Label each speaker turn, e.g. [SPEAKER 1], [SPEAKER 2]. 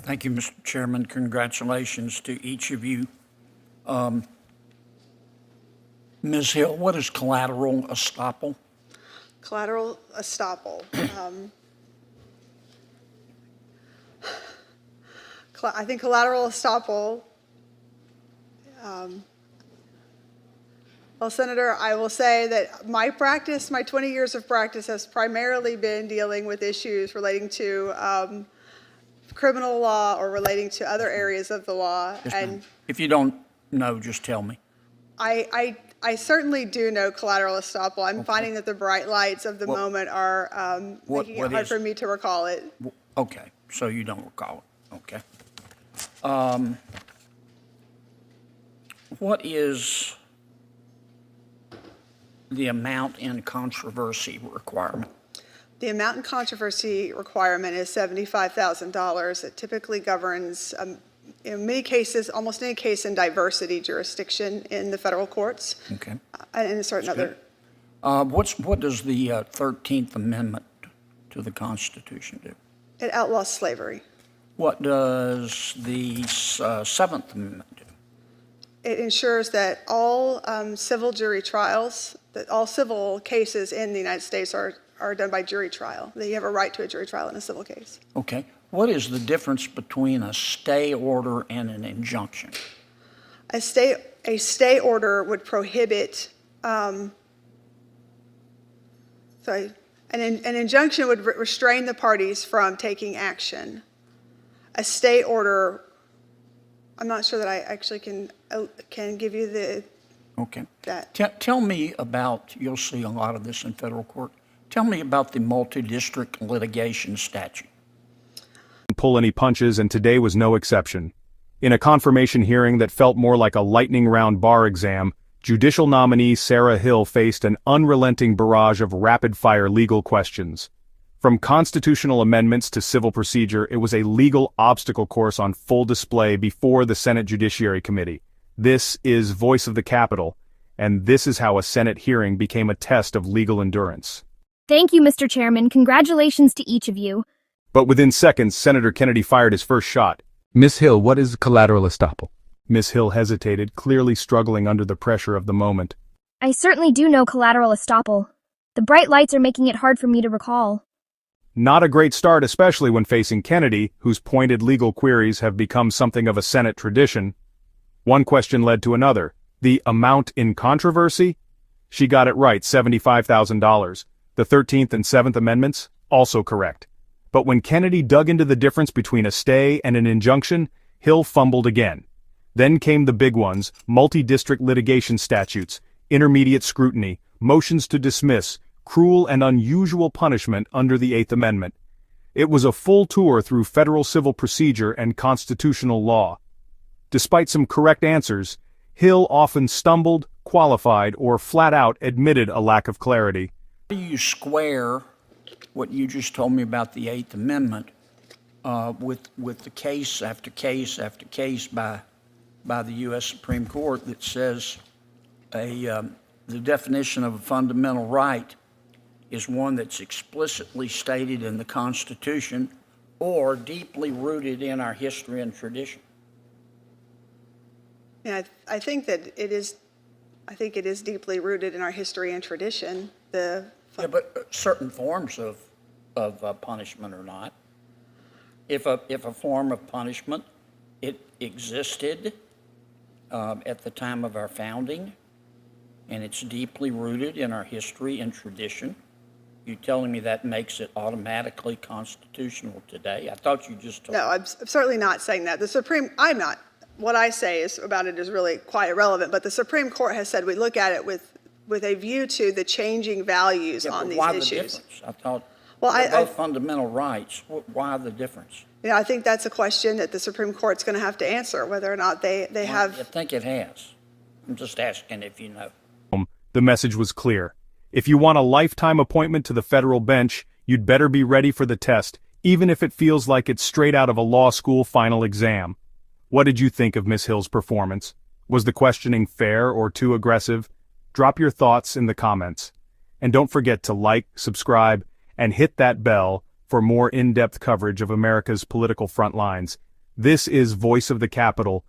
[SPEAKER 1] Thank you, Mr. Chairman. Congratulations to each of you. Ms. Hill, what is collateral estoppel?
[SPEAKER 2] Collateral estoppel. I think collateral estoppel, well, Senator, I will say that my 20 years of practice has primarily been dealing with issues relating to criminal law or relating to other areas of the law.
[SPEAKER 1] Yes,
[SPEAKER 2] and
[SPEAKER 1] ma'am. If you don't know, just tell me.
[SPEAKER 2] I certainly do know collateral estoppel. I'm finding that the bright lights of the moment are making it hard for me to recall it.
[SPEAKER 1] Okay, so you don't recall it. Okay. What is the amount in controversy requirement?
[SPEAKER 2] The amount in controversy requirement is $75,000. It typically governs, in many cases, almost any case in diversity jurisdiction in the federal courts.
[SPEAKER 1] Okay.
[SPEAKER 2] And in certain other.
[SPEAKER 1] What does the 13th Amendment to the Constitution do?
[SPEAKER 2] It outlaws slavery.
[SPEAKER 1] What does the 7th Amendment do?
[SPEAKER 2] It ensures that all civil jury trials, that all civil cases in the United States are done by jury trial. That you have a right to a jury trial in a civil case.
[SPEAKER 1] Okay. What is the difference between a stay order and an injunction?
[SPEAKER 2] A stay order would prohibit, an injunction would restrain the parties from taking action. A stay order, I'm not sure that I actually can give you the.
[SPEAKER 1] Okay.
[SPEAKER 2] That.
[SPEAKER 1] Tell me about, you'll see a lot of this in federal court. Tell me about the multi-district litigation statute.
[SPEAKER 3] Pull any punches, and today was no exception. In a confirmation hearing that felt more like a lightning round bar exam, judicial nominee Sarah Hill faced an unrelenting barrage of rapid-fire legal questions. From constitutional amendments to civil procedure, it was a legal obstacle course on full display before the Senate Judiciary Committee. This is Voice of the Capitol, and this is how a Senate hearing became a test of legal endurance.
[SPEAKER 4] Thank you, Mr. Chairman. Congratulations to each of you.
[SPEAKER 3] But within seconds, Senator Kennedy fired his first shot.
[SPEAKER 5] Ms. Hill, what is collateral estoppel?
[SPEAKER 3] Ms. Hill hesitated, clearly struggling under the pressure of the moment.
[SPEAKER 4] I certainly do know collateral estoppel. The bright lights are making it hard for me to recall.
[SPEAKER 3] Not a great start, especially when facing Kennedy, whose pointed legal queries have become something of a Senate tradition. One question led to another. The amount in controversy? She got it right, $75,000. The 13th and 7th Amendments? Also correct. But when Kennedy dug into the difference between a stay and an injunction, Hill fumbled again. Then came the big ones, multi-district litigation statutes, intermediate scrutiny, motions to dismiss, cruel and unusual punishment under the 8th Amendment. It was a full tour through federal civil procedure and constitutional law. Despite some correct answers, Hill often stumbled, qualified, or flat out admitted a lack of clarity.
[SPEAKER 1] How do you square what you just told me about the 8th Amendment with the case after case after case by the U.S. Supreme Court that says the definition of a fundamental right is one that's explicitly stated in the Constitution or deeply rooted in our history and tradition?
[SPEAKER 2] Yeah, I think that it is. I think it is deeply rooted in our history and tradition. Yeah,
[SPEAKER 1] but certain forms of punishment are not. If a form of punishment it existed at the time of our founding, and it's deeply rooted in our history and tradition, you telling me that makes it automatically constitutional today? I thought you just told me.
[SPEAKER 2] No, I'm certainly not saying that. I'm not. What I say about it is really quite irrelevant, but the Supreme Court has said we look at it with a view to the changing values on these
[SPEAKER 1] why
[SPEAKER 2] issues.
[SPEAKER 1] The difference? I thought
[SPEAKER 2] they're
[SPEAKER 1] both fundamental rights. Why the difference?
[SPEAKER 2] You know, I think that's a question that the Supreme Court's going to have to answer, whether or not they have.
[SPEAKER 1] I think it has. I'm just asking if you know.
[SPEAKER 3] The message was clear. If you want a lifetime appointment to the federal bench, you'd better be ready for the test, even if it feels like it's straight out of a law school final exam. What did you think of Ms. Hill's performance? Was the questioning fair or too aggressive? Drop your thoughts in the comments. And don't forget to like, subscribe, and hit that bell for more in-depth coverage of America's political front lines. This is Voice of the Capitol,